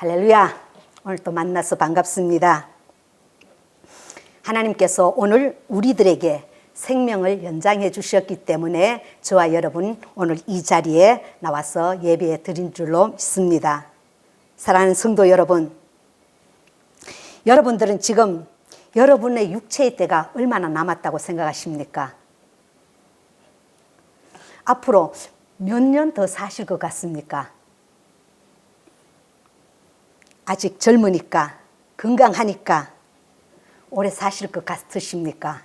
할렐루야. 오늘 또 만나서 반갑습니다. 하나님께서 오늘 우리들에게 생명을 연장해 주셨기 때문에 저와 여러분 오늘 이 자리에 나와서 예배 드린 줄로 믿습니다. 사랑하는 성도 여러분, 여러분들은 지금 여러분의 육체의 때가 얼마나 남았다고 생각하십니까? 앞으로 몇 년 더 사실 것 같습니까? 아직 젊으니까, 건강하니까 오래 사실 것 같으십니까?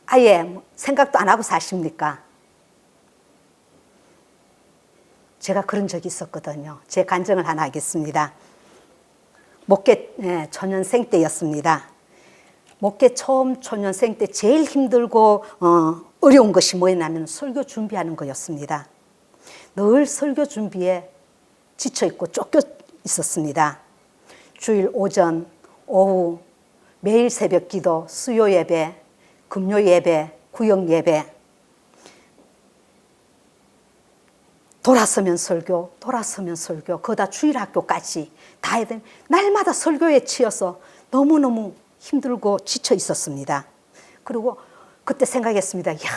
아예 생각도 안 하고 사십니까? 제가 그런 적이 있었거든요. 제 간증을 하나 하겠습니다. 목회 초년생 때였습니다. 목회 처음 초년생 때 제일 힘들고 어려운 것이 뭐였냐면 설교 준비하는 거였습니다. 늘 설교 준비에 지쳐있고 쫓겨 있었습니다. 주일 오전, 오후, 매일 새벽 기도, 수요 예배, 금요 예배, 구역 예배, 돌아서면 설교, 거기다 주일 학교까지 다 해야 되는 날마다 설교에 치여서 너무너무 힘들고 지쳐 있었습니다. 그리고 그때 생각했습니다. 이야,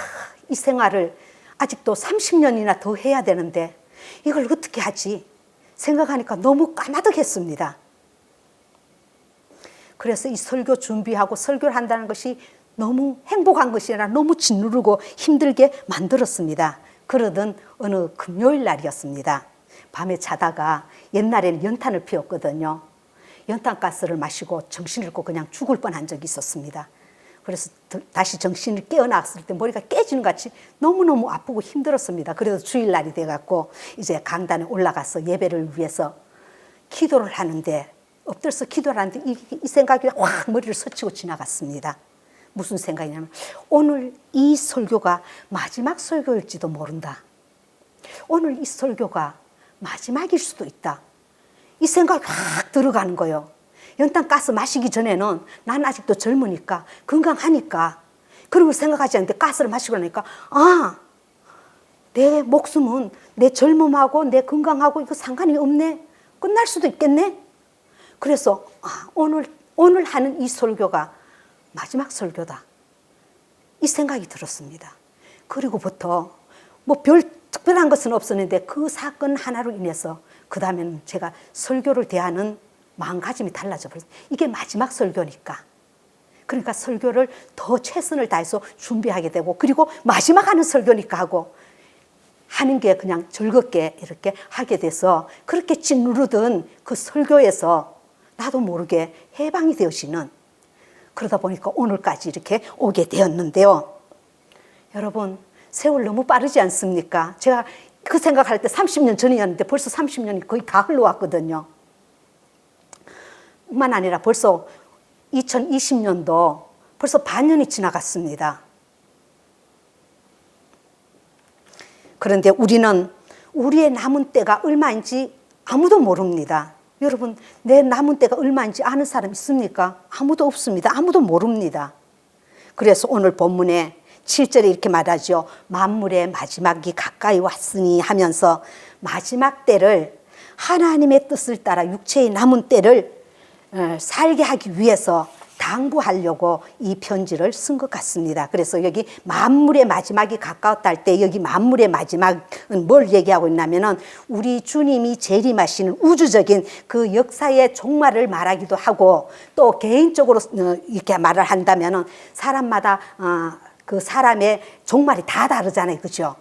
이 생활을 아직도 30년이나 더 해야 되는데 이걸 어떻게 하지? 생각하니까 너무 까마득했습니다. 그래서 이 설교 준비하고 설교를 한다는 것이 너무 행복한 것이 아니라 너무 짓누르고 힘들게 만들었습니다. 그러던 어느 금요일 날이었습니다. 밤에 자다가 옛날에는 연탄을 피웠거든요. 연탄가스를 마시고 정신을 잃고 그냥 죽을 뻔한 적이 있었습니다. 그래서 다시 정신을 깨어났을 때 머리가 깨지는 것 같이 너무너무 아프고 힘들었습니다. 그래서 주일날이 돼갖고 이제 강단에 올라가서 예배를 위해서 기도를 하는데 엎드려서 기도를 하는데 이 생각이 확 머리를 스치고 지나갔습니다. 무슨 생각이냐면 오늘 이 설교가 마지막 설교일지도 모른다. 오늘 이 설교가 마지막일 수도 있다. 이 생각이 확 들어가는 거예요. 연탄가스 마시기 전에는 난 아직도 젊으니까 건강하니까 그런 걸 생각하지 않는데 가스를 마시고 나니까 내 목숨은 내 젊음하고 내 건강하고 이거 상관이 없네. 끝날 수도 있겠네. 그래서 오늘 하는 이 설교가 마지막 설교다. 이 생각이 들었습니다. 그리고부터 뭐 별 특별한 것은 없었는데 그 사건 하나로 인해서 그 다음에는 제가 설교를 대하는 마음가짐이 달라져 버렸어요. 이게 마지막 설교니까. 그러니까 설교를 더 최선을 다해서 준비하게 되고 그리고 마지막 하는 설교니까 하고 하는 게 그냥 즐겁게 이렇게 하게 돼서 그렇게 짓누르던 그 설교에서 나도 모르게 해방이 되어지는 그러다 보니까 오늘까지 이렇게 오게 되었는데요. 여러분 세월 너무 빠르지 않습니까? 제가 그 생각할 때 30년 전이었는데 벌써 30년이 거의 다 흘러왔거든요. 뿐만 아니라 벌써 2020년도 벌써 반년이 지나갔습니다. 그런데 우리는 우리의 남은 때가 얼마인지 아무도 모릅니다. 여러분, 내 남은 때가 얼마인지 아는 사람 있습니까? 아무도 없습니다. 아무도 모릅니다. 그래서 오늘 본문에 7절에 이렇게 말하죠. 만물의 마지막이 가까이 왔으니 하면서 마지막 때를 하나님의 뜻을 따라 육체의 남은 때를 살게 하기 위해서 당부하려고 이 편지를 쓴 것 같습니다. 그래서 여기 만물의 마지막이 가까웠다 할 때 여기 만물의 마지막은 뭘 얘기하고 있냐면은 우리 주님이 재림하시는 우주적인 그 역사의 종말을 말하기도 하고 또 개인적으로 이렇게 말을 한다면은 사람마다 그 사람의 종말이 다 다르잖아요. 그죠?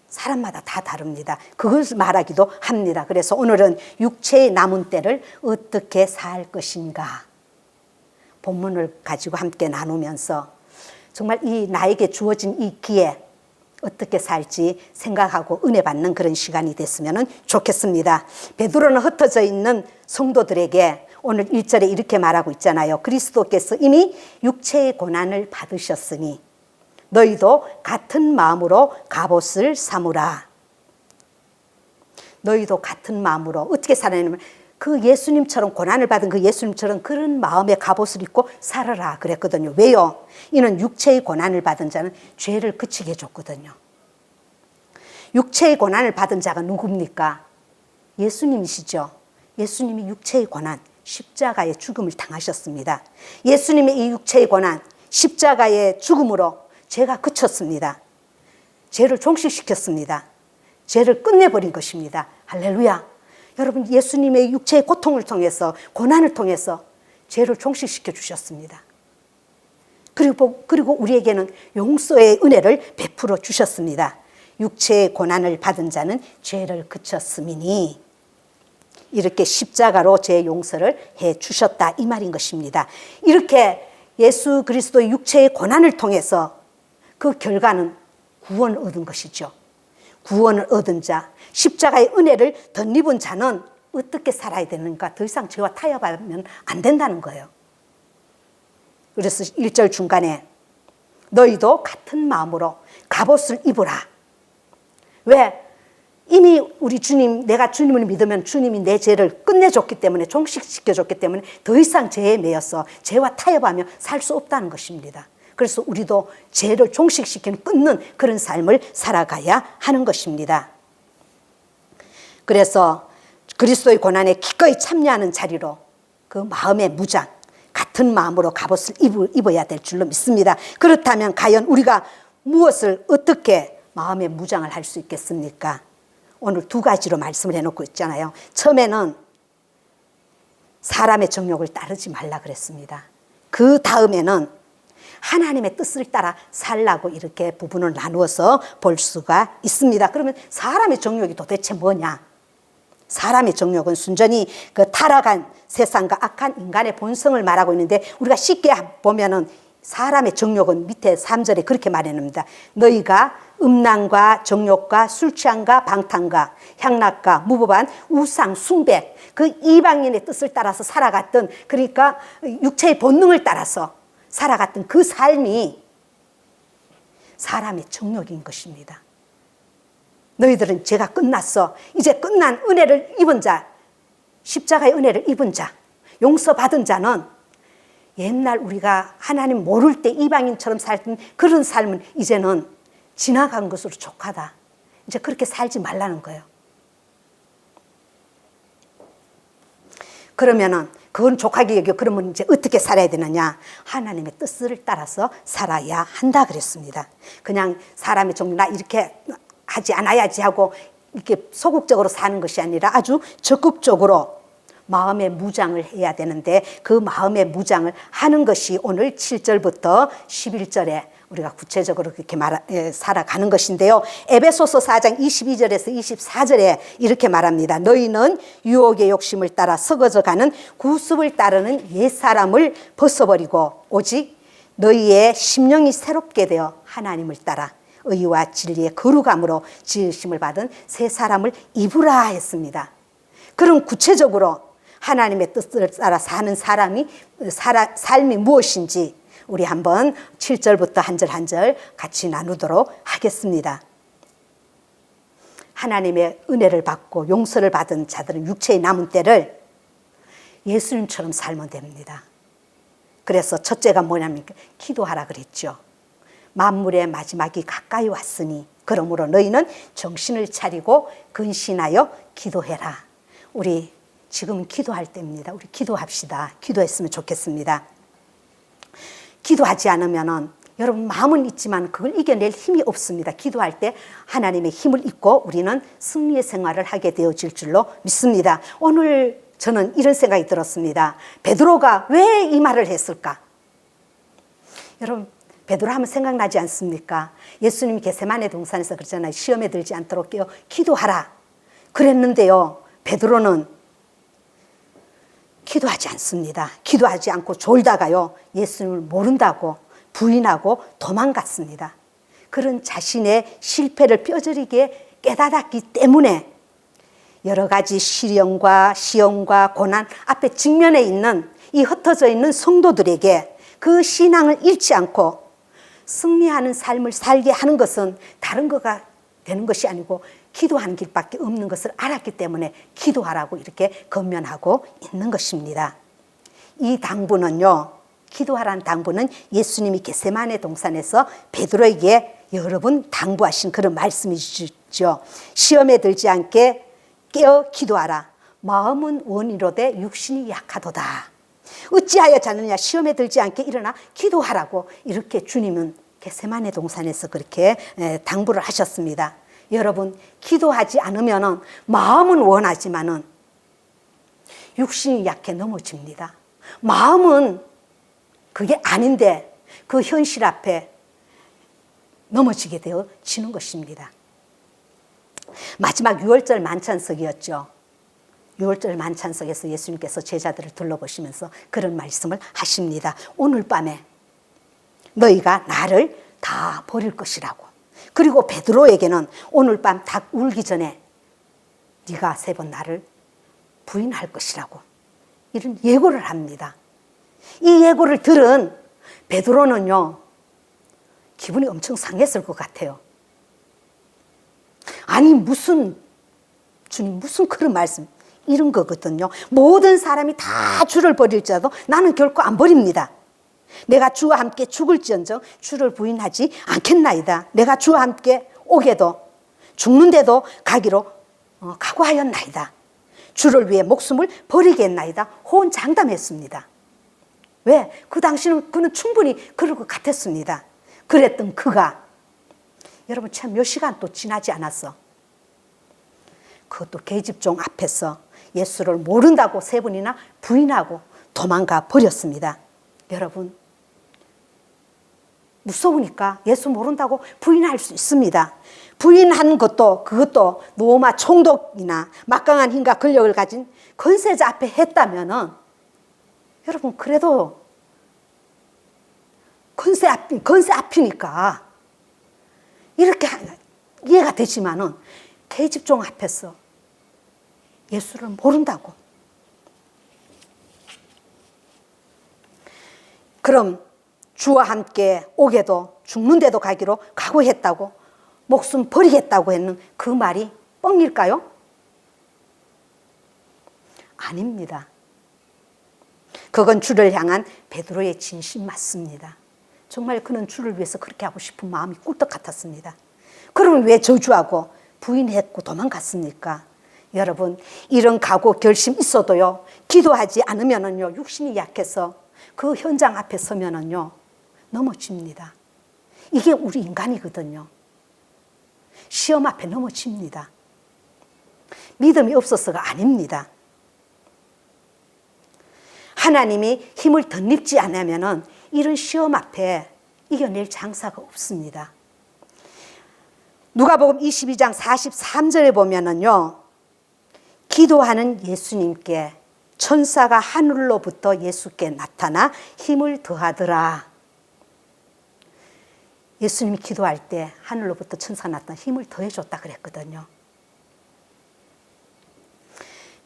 사람마다 다 다릅니다. 그것을 말하기도 합니다. 그래서 오늘은 육체의 남은 때를 어떻게 살 것인가 본문을 가지고 함께 나누면서 정말 이 나에게 주어진 이 기회 어떻게 살지 생각하고 은혜 받는 그런 시간이 됐으면 좋겠습니다. 베드로는 흩어져 있는 성도들에게 오늘 1절에 이렇게 말하고 있잖아요. 그리스도께서 이미 육체의 고난을 받으셨으니 너희도 같은 마음으로 갑옷을 삼으라. 너희도 같은 마음으로 어떻게 살아내냐면 그 예수님처럼 고난을 받은 그 예수님처럼 그런 마음의 갑옷을 입고 살아라 그랬거든요. 왜요? 이는 육체의 고난을 받은 자는 죄를 그치게 해줬거든요. 육체의 고난을 받은 자가 누굽니까? 예수님이시죠. 예수님이 육체의 고난, 십자가의 죽음을 당하셨습니다. 예수님의 이 육체의 고난, 십자가의 죽음으로 죄가 그쳤습니다. 죄를 종식시켰습니다. 죄를 끝내버린 것입니다. 할렐루야. 여러분, 예수님의 육체의 고통을 통해서, 고난을 통해서 죄를 종식시켜 주셨습니다. 그리고 우리에게는 용서의 은혜를 베풀어 주셨습니다. 육체의 고난을 받은 자는 죄를 그쳤음이니 이렇게 십자가로 죄 용서를 해 주셨다, 이 말인 것입니다. 이렇게 예수 그리스도의 육체의 고난을 통해서 그 결과는 구원을 얻은 것이죠. 구원을 얻은 자, 십자가의 은혜를 덧입은 자는 어떻게 살아야 되는가? 더 이상 죄와 타협하면 안 된다는 거예요. 그래서 1절 중간에 너희도 같은 마음으로 갑옷을 입으라. 왜? 이미 우리 주님, 내가 주님을 믿으면 주님이 내 죄를 끝내줬기 때문에, 종식시켜줬기 때문에 더 이상 죄에 매여서 죄와 타협하며 살 수 없다는 것입니다. 그래서 우리도 죄를 종식시키는, 끊는 그런 삶을 살아가야 하는 것입니다. 그래서 그리스도의 고난에 기꺼이 참여하는 자리로 그 마음의 무장, 같은 마음으로 갑옷을 입어야 될 줄로 믿습니다. 그렇다면 과연 우리가 무엇을 어떻게 마음의 무장을 할 수 있겠습니까? 오늘 두 가지로 말씀을 해놓고 있잖아요. 처음에는 사람의 정욕을 따르지 말라 그랬습니다. 그 다음에는 하나님의 뜻을 따라 살라고 이렇게 부분을 나누어서 볼 수가 있습니다. 그러면 사람의 정욕이 도대체 뭐냐? 사람의 정욕은 순전히 그 타락한 세상과 악한 인간의 본성을 말하고 있는데, 우리가 쉽게 보면은 사람의 정욕은 밑에 3절에 그렇게 말해놓습니다. 너희가 음란과 정욕과 술 취함과 방탕과 향락과 무법한 우상 숭배, 그 이방인의 뜻을 따라서 살아갔던, 그러니까 육체의 본능을 따라서 살아갔던 그 삶이 사람의 정욕인 것입니다. 너희들은 죄가 끝났어. 이제 끝난 은혜를 입은 자, 십자가의 은혜를 입은 자, 용서받은 자는 옛날 우리가 하나님 모를 때 이방인처럼 살던 그런 삶은 이제는 지나간 것으로 족하다. 이제 그렇게 살지 말라는 거예요. 그러면은 그건 족하게 여겨. 그러면 이제 어떻게 살아야 되느냐? 하나님의 뜻을 따라서 살아야 한다 그랬습니다. 그냥 사람의 정욕, 나 이렇게 하지 않아야지 하고 이렇게 소극적으로 사는 것이 아니라 아주 적극적으로 마음의 무장을 해야 되는데, 그 마음의 무장을 하는 것이 오늘 7절부터 11절에 우리가 구체적으로 그렇게 살아가는 것인데요. 에베소서 4장 22절에서 24절에 이렇게 말합니다. 너희는 유혹의 욕심을 따라 썩어져가는 구습을 따르는 옛사람을 벗어버리고 오직 너희의 심령이 새롭게 되어 하나님을 따라 의와 진리의 거룩함으로 지으심을 받은 새 사람을 입으라 했습니다. 그럼 구체적으로 하나님의 뜻을 따라 사는 삶이 무엇인지 우리 한번 7절부터 한 절 한 절 같이 나누도록 하겠습니다. 하나님의 은혜를 받고 용서를 받은 자들은 육체의 남은 때를 예수님처럼 살면 됩니다. 그래서 첫째가 뭐냐면 기도하라 그랬죠. 만물의 마지막이 가까이 왔으니 그러므로 너희는 정신을 차리고 근신하여 기도해라. 우리 지금 기도할 때입니다. 우리 기도합시다. 기도했으면 좋겠습니다. 기도하지 않으면은 여러분 마음은 있지만 그걸 이겨낼 힘이 없습니다. 기도할 때 하나님의 힘을 입고 우리는 승리의 생활을 하게 되어질 줄로 믿습니다. 오늘 저는 이런 생각이 들었습니다. 베드로가 왜 이 말을 했을까? 여러분 베드로 하면 생각나지 않습니까? 예수님이 겟세마네 동산에서 그러잖아요. 시험에 들지 않도록 깨어 기도하라 그랬는데요. 베드로는 기도하지 않습니다. 기도하지 않고 졸다가요. 예수님을 모른다고 부인하고 도망갔습니다. 그런 자신의 실패를 뼈저리게 깨달았기 때문에 여러 가지 시련과 시험과 고난 앞에 직면해 있는 이 흩어져 있는 성도들에게 그 신앙을 잃지 않고 승리하는 삶을 살게 하는 것은 다른 거가 되는 것이 아니고 기도하는 길밖에 없는 것을 알았기 때문에 기도하라고 이렇게 권면하고 있는 것입니다. 이 당부는요, 기도하라는 당부는 예수님이 겟세마네 동산에서 베드로에게 여러 번 당부하신 그런 말씀이시죠. 시험에 들지 않게 깨어 기도하라. 마음은 원이로되 육신이 약하도다. 어찌하여 자느냐. 시험에 들지 않게 일어나 기도하라고 이렇게 주님은 겟세마네 동산에서 그렇게 당부를 하셨습니다. 여러분, 기도하지 않으면 마음은 원하지만은 육신이 약해 넘어집니다. 마음은 그게 아닌데 그 현실 앞에 넘어지게 되어지는 것입니다. 마지막 유월절 만찬석이었죠. 유월절 만찬석에서 예수님께서 제자들을 둘러보시면서 그런 말씀을 하십니다. 오늘 밤에 너희가 나를 다 버릴 것이라고. 그리고 베드로에게는 오늘 밤 닭 울기 전에 네가 3번 나를 부인할 것이라고 이런 예고를 합니다. 이 예고를 들은 베드로는요, 기분이 엄청 상했을 것 같아요. 아니 주님 무슨 그런 말씀, 이런 거거든요. 모든 사람이 다 주를 버릴지라도 나는 결코 안 버립니다. 내가 주와 함께 죽을지언정 주를 부인하지 않겠나이다. 내가 주와 함께 오게도 죽는데도 가기로 각오하였나이다. 주를 위해 목숨을 버리겠나이다. 호언장담했습니다. 왜? 그 당시는 그는 충분히 그럴 것 같았습니다. 그랬던 그가 여러분 참 몇 시간 또 지나지 않았어. 그것도 계집종 앞에서 예수를 모른다고 3번이나 부인하고 도망가 버렸습니다. 여러분, 무서우니까 예수 모른다고 부인할 수 있습니다. 부인한 그것도 노마 총독이나 막강한 힘과 권력을 가진 권세자 앞에 했다면은 여러분 그래도 권세 앞이니까 이렇게 이해가 되지만은 계집종 앞에서 예수를 모른다고. 그럼 주와 함께 오게도 죽는데도 가기로 각오했다고 목숨 버리겠다고 했는 그 말이 뻥일까요? 아닙니다. 그건 주를 향한 베드로의 진심 맞습니다. 정말 그는 주를 위해서 그렇게 하고 싶은 마음이 꿀떡 같았습니다. 그러면 왜 저주하고 부인했고 도망갔습니까? 여러분, 이런 각오 결심 있어도요, 기도하지 않으면은요, 육신이 약해서 그 현장 앞에 서면은요, 넘어집니다. 이게 우리 인간이거든요. 시험 앞에 넘어집니다. 믿음이 없어서가 아닙니다. 하나님이 힘을 덧입지 않으면은 이런 시험 앞에 이겨낼 장사가 없습니다. 누가복음 22장 43절에 보면은요, 기도하는 예수님께 천사가 하늘로부터 예수께 나타나 힘을 더하더라. 예수님이 기도할 때 하늘로부터 천사가 나타나 힘을 더해줬다 그랬거든요.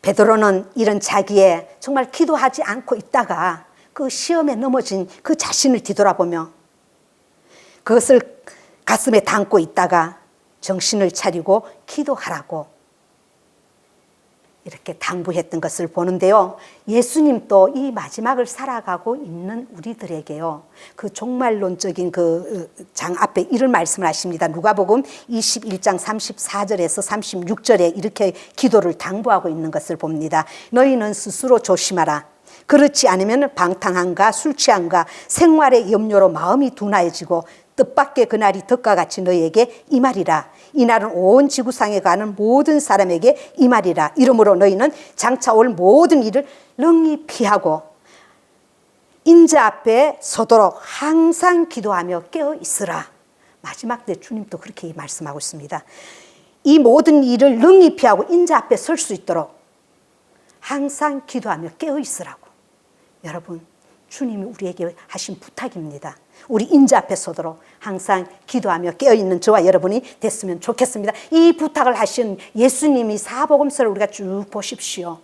베드로는 이런 자기의 정말 기도하지 않고 있다가 그 시험에 넘어진 그 자신을 뒤돌아보며 그것을 가슴에 담고 있다가 정신을 차리고 기도하라고 이렇게 당부했던 것을 보는데요. 예수님도 이 마지막을 살아가고 있는 우리들에게요, 그 종말론적인 그 장 앞에 이런 말씀을 하십니다. 누가복음 21장 34절에서 36절에 이렇게 기도를 당부하고 있는 것을 봅니다. 너희는 스스로 조심하라. 그렇지 않으면 방탕함과 술 취함과 생활의 염려로 마음이 둔하여지고 뜻밖의 그날이 덕과 같이 너희에게 임하리라. 이 날은 온 지구상에 가는 모든 사람에게 임하리라. 이러므로 너희는 장차 올 모든 일을 능히 피하고 인자 앞에 서도록 항상 기도하며 깨어 있으라. 마지막 때 주님도 그렇게 말씀하고 있습니다. 이 모든 일을 능히 피하고 인자 앞에 설 수 있도록 항상 기도하며 깨어 있으라고. 여러분, 주님이 우리에게 하신 부탁입니다. 우리 인자 앞에 서도록 항상 기도하며 깨어있는 저와 여러분이 됐으면 좋겠습니다. 이 부탁을 하신 예수님이 사복음서를 우리가 쭉 보십시오.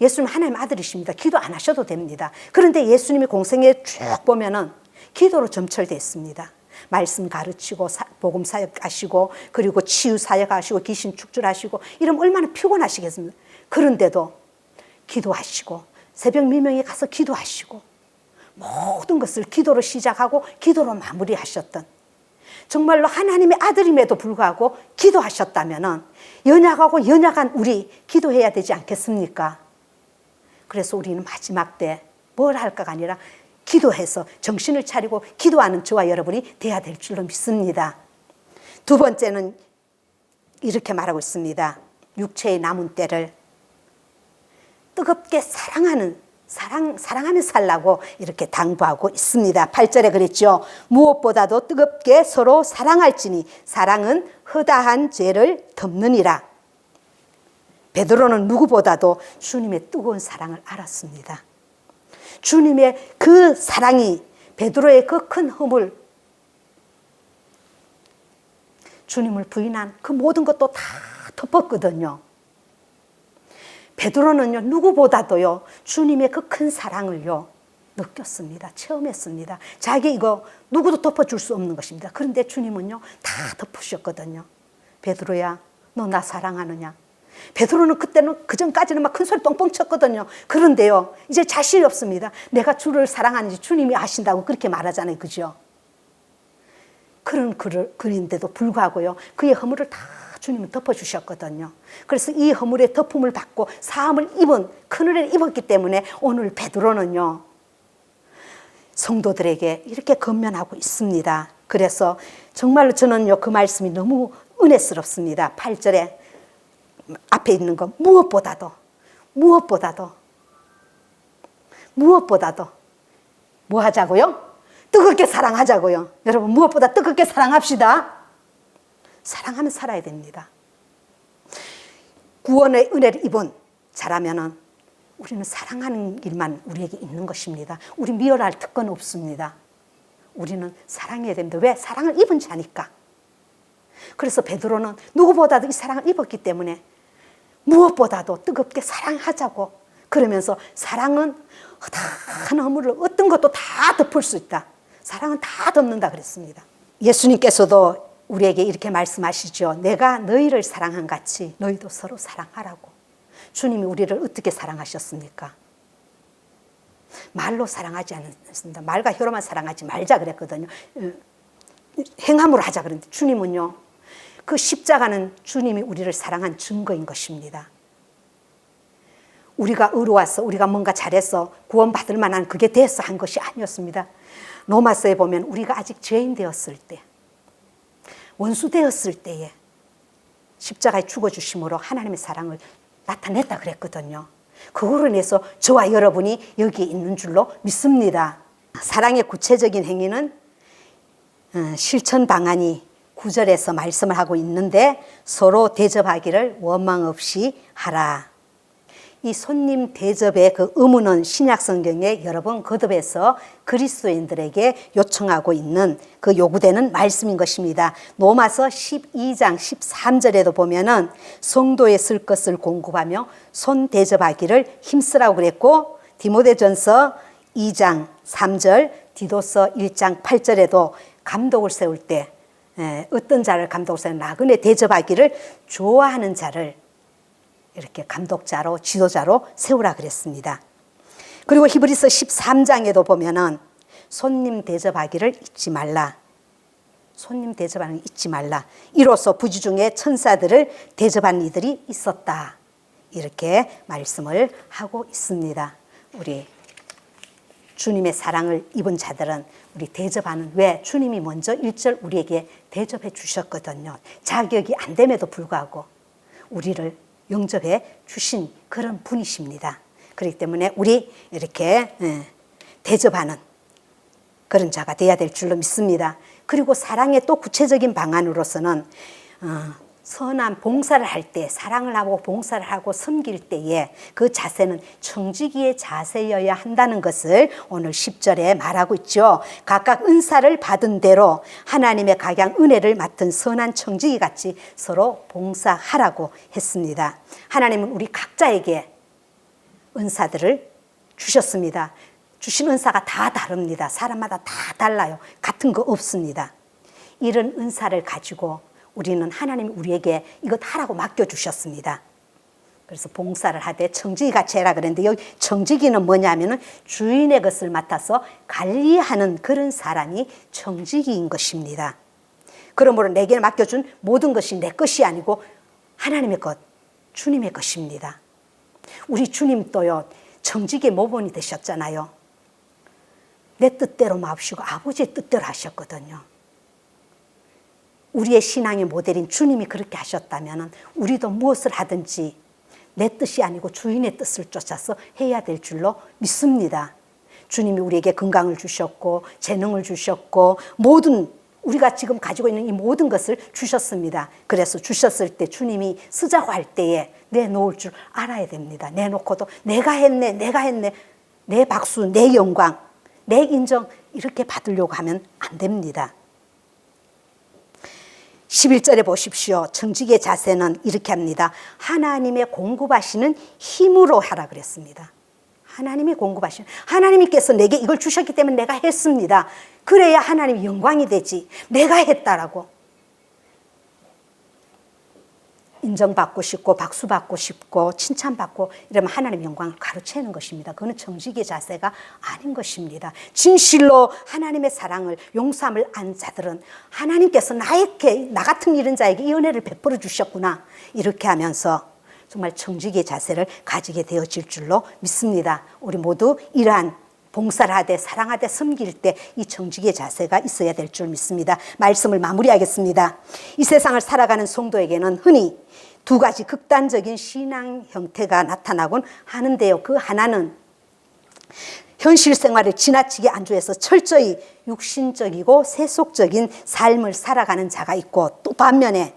예수님 하나님 아들이십니다. 기도 안 하셔도 됩니다. 그런데 예수님이 공생에 쭉 보면은 기도로 점철되어 있습니다. 말씀 가르치고 복음 사역하시고 그리고 치유 사역하시고 귀신 축출하시고 이러면 얼마나 피곤하시겠습니까? 그런데도 기도하시고 새벽 미명에 가서 기도하시고 모든 것을 기도로 시작하고 기도로 마무리하셨던 정말로 하나님의 아들임에도 불구하고 기도하셨다면 연약하고 연약한 우리 기도해야 되지 않겠습니까? 그래서 우리는 마지막 때 뭘 할까가 아니라 기도해서 정신을 차리고 기도하는 저와 여러분이 돼야 될 줄로 믿습니다. 두 번째는 이렇게 말하고 있습니다. 육체의 남은 때를 뜨겁게 사랑하며 살라고 이렇게 당부하고 있습니다. 8절에 그랬죠. 무엇보다도 뜨겁게 서로 사랑할지니 사랑은 허다한 죄를 덮느니라. 베드로는 누구보다도 주님의 뜨거운 사랑을 알았습니다. 주님의 그 사랑이 베드로의 그 큰 허물, 주님을 부인한 그 모든 것도 다 덮었거든요. 베드로는요, 누구보다도요, 주님의 그 큰 사랑을요, 느꼈습니다. 체험했습니다. 자기 이거 누구도 덮어줄 수 없는 것입니다. 그런데 주님은요, 다 덮으셨거든요. 베드로야, 너 나 사랑하느냐? 베드로는 그때는 그전까지는 막 큰 소리 뻥뻥 쳤거든요. 그런데요, 이제 자신이 없습니다. 내가 주를 사랑하는지 주님이 아신다고 그렇게 말하잖아요. 그죠? 그런 글인데도 불구하고요, 그의 허물을 다 주님은 덮어주셨거든요. 그래서 이 허물의 덮음을 받고 사함을 입은, 큰은혜를 입었기 때문에 오늘 베드로는요, 성도들에게 이렇게 건면하고 있습니다. 그래서 정말로 저는요, 그 말씀이 너무 은혜스럽습니다. 8절에 앞에 있는 거, 무엇보다도 뭐 하자고요? 뜨겁게 사랑하자고요. 여러분, 무엇보다 뜨겁게 사랑합시다. 사랑하면 살아야 됩니다. 구원의 은혜를 입은 자라면은 우리는 사랑하는 일만 우리에게 있는 것입니다. 우리 미워할 특권 없습니다. 우리는 사랑해야 됩니다. 왜? 사랑을 입은 자니까. 그래서 베드로는 누구보다도 이 사랑을 입었기 때문에 무엇보다도 뜨겁게 사랑하자고, 그러면서 사랑은 허다한 허물을 어떤 것도 다 덮을 수 있다. 사랑은 다 덮는다 그랬습니다. 예수님께서도 우리에게 이렇게 말씀하시죠. 내가 너희를 사랑한 같이 너희도 서로 사랑하라고. 주님이 우리를 어떻게 사랑하셨습니까? 말로 사랑하지 않았습니다. 말과 혀로만 사랑하지 말자 그랬거든요. 행함으로 하자 그랬는데 주님은요, 그 십자가는 주님이 우리를 사랑한 증거인 것입니다. 우리가 의로워서 우리가 뭔가 잘해서 구원받을 만한 그게 돼서 한 것이 아니었습니다. 로마서에 보면 우리가 아직 죄인 되었을 때, 원수 되었을 때에 십자가에 죽어주심으로 하나님의 사랑을 나타냈다 그랬거든요. 그거로 인해서 저와 여러분이 여기에 있는 줄로 믿습니다. 사랑의 구체적인 행위는 실천 방안이 9절에서 말씀을 하고 있는데, 서로 대접하기를 원망 없이 하라. 이 손님 대접의 그 의무는 신약 성경에 여러 번 거듭해서 그리스도인들에게 요청하고 있는 그 요구되는 말씀인 것입니다. 로마서 12장 13절에도 보면은 성도의 쓸 것을 공급하며 손 대접하기를 힘쓰라고 그랬고, 디모데전서 2장 3절, 디도서 1장 8절에도 감독을 세울 때 어떤 자를 감독을 세우는 나그네 대접하기를 좋아하는 자를 이렇게 감독자로 지도자로 세우라 그랬습니다. 그리고 히브리서 13장에도 보면은 손님 대접하기를 잊지 말라. 손님 대접하는 거 잊지 말라. 이로써 부지 중에 천사들을 대접한 이들이 있었다. 이렇게 말씀을 하고 있습니다. 우리 주님의 사랑을 입은 자들은 우리 대접하는, 왜? 주님이 먼저 1절 우리에게 대접해 주셨거든요. 자격이 안 됨에도 불구하고 우리를 영접해 주신 그런 분이십니다. 그렇기 때문에 우리 이렇게 대접하는 그런 자가 돼야 될 줄로 믿습니다. 그리고 사랑의 또 구체적인 방안으로서는 선한 봉사를 할 때, 사랑을 하고 봉사를 하고 섬길 때에 그 자세는 청지기의 자세여야 한다는 것을 오늘 10절에 말하고 있죠. 각각 은사를 받은 대로 하나님의 각양 은혜를 맡은 선한 청지기 같이 서로 봉사하라고 했습니다. 하나님은 우리 각자에게 은사들을 주셨습니다. 주신 은사가 다 다릅니다. 사람마다 다 달라요. 같은 거 없습니다. 이런 은사를 가지고 우리는 하나님이 우리에게 이것 하라고 맡겨주셨습니다. 그래서 봉사를 하되 청지기같이 해라 그랬는데, 여기 청지기는 뭐냐면은 주인의 것을 맡아서 관리하는 그런 사람이 청지기인 것입니다. 그러므로 내게 맡겨준 모든 것이 내 것이 아니고 하나님의 것, 주님의 것입니다. 우리 주님도요, 정직의 모본이 되셨잖아요. 내 뜻대로 마옵시고 아버지의 뜻대로 하셨거든요. 우리의 신앙의 모델인 주님이 그렇게 하셨다면 우리도 무엇을 하든지 내 뜻이 아니고 주인의 뜻을 쫓아서 해야 될 줄로 믿습니다. 주님이 우리에게 건강을 주셨고 재능을 주셨고 모든 우리가 지금 가지고 있는 이 모든 것을 주셨습니다. 그래서 주셨을 때 주님이 쓰자고 할 때에 내놓을 줄 알아야 됩니다. 내놓고도 내가 했네, 내 박수, 내 영광, 내 인정 이렇게 받으려고 하면 안 됩니다. 11절에 보십시오. 정직의 자세는 이렇게 합니다. 하나님의 공급하시는 힘으로 하라 그랬습니다. 하나님이 공급하시는, 하나님께서 내게 이걸 주셨기 때문에 내가 했습니다. 그래야 하나님이 영광이 되지. 내가 했다라고 인정받고 싶고 박수받고 싶고 칭찬받고 이러면 하나님 영광을 가로채는 것입니다. 그거는 정직의 자세가 아닌 것입니다. 진실로 하나님의 사랑을 용서함을 안 자들은 하나님께서 나 같은 이런 자에게 이 은혜를 베풀어 주셨구나 이렇게 하면서 정말 정직의 자세를 가지게 되어질 줄로 믿습니다. 우리 모두 이러한 봉사를 하되 사랑하되 섬길 때 이 정직의 자세가 있어야 될 줄 믿습니다. 말씀을 마무리하겠습니다. 이 세상을 살아가는 성도에게는 흔히 두 가지 극단적인 신앙 형태가 나타나곤 하는데요. 그 하나는 현실 생활을 지나치게 안주해서 철저히 육신적이고 세속적인 삶을 살아가는 자가 있고, 또 반면에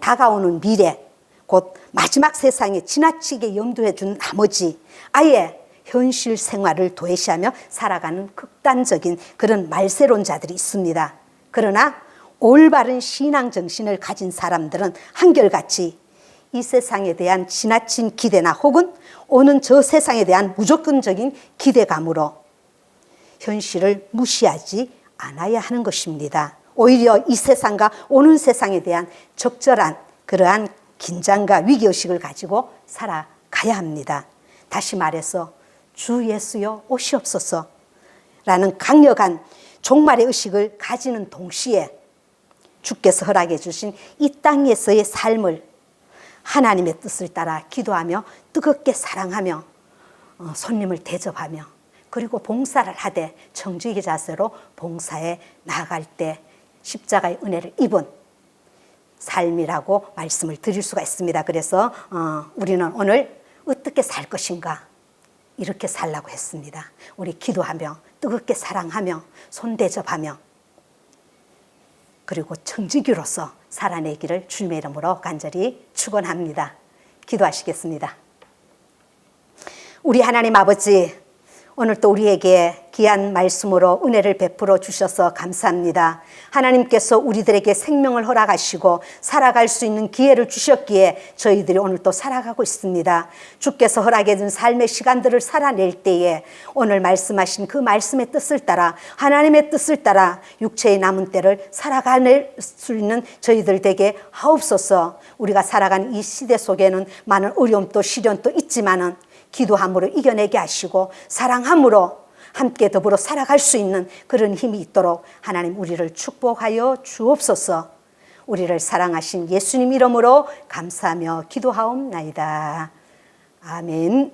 다가오는 미래 곧 마지막 세상에 지나치게 염두해 준 나머지 아예 현실 생활을 도외시하며 살아가는 극단적인 그런 말세론자들이 있습니다. 그러나 올바른 신앙 정신을 가진 사람들은 한결같이 이 세상에 대한 지나친 기대나 혹은 오는 저 세상에 대한 무조건적인 기대감으로 현실을 무시하지 않아야 하는 것입니다. 오히려 이 세상과 오는 세상에 대한 적절한 그러한 긴장과 위기의식을 가지고 살아가야 합니다. 다시 말해서 주 예수여 오시옵소서 라는 강력한 종말의 의식을 가지는 동시에 주께서 허락해 주신 이 땅에서의 삶을 하나님의 뜻을 따라 기도하며 뜨겁게 사랑하며 손님을 대접하며 그리고 봉사를 하되 정직의 자세로 봉사에 나아갈 때 십자가의 은혜를 입은 삶이라고 말씀을 드릴 수가 있습니다. 그래서 우리는 오늘 어떻게 살 것인가 이렇게 살라고 했습니다. 우리 기도하며 뜨겁게 사랑하며 손대접하며 그리고 정직으로서 살아내기를 주님의 이름으로 간절히 축원합니다. 기도하시겠습니다. 우리 하나님 아버지, 오늘 또 우리에게 귀한 말씀으로 은혜를 베풀어 주셔서 감사합니다. 하나님께서 우리들에게 생명을 허락하시고 살아갈 수 있는 기회를 주셨기에 저희들이 오늘 또 살아가고 있습니다. 주께서 허락해 준 삶의 시간들을 살아낼 때에 오늘 말씀하신 그 말씀의 뜻을 따라 하나님의 뜻을 따라 육체의 남은 때를 살아갈 수 있는 저희들 되게 하옵소서. 우리가 살아가는 이 시대 속에는 많은 어려움도 시련도 있지만은 기도함으로 이겨내게 하시고 사랑함으로 함께 더불어 살아갈 수 있는 그런 힘이 있도록 하나님 우리를 축복하여 주옵소서. 우리를 사랑하신 예수님 이름으로 감사하며 기도하옵나이다. 아멘.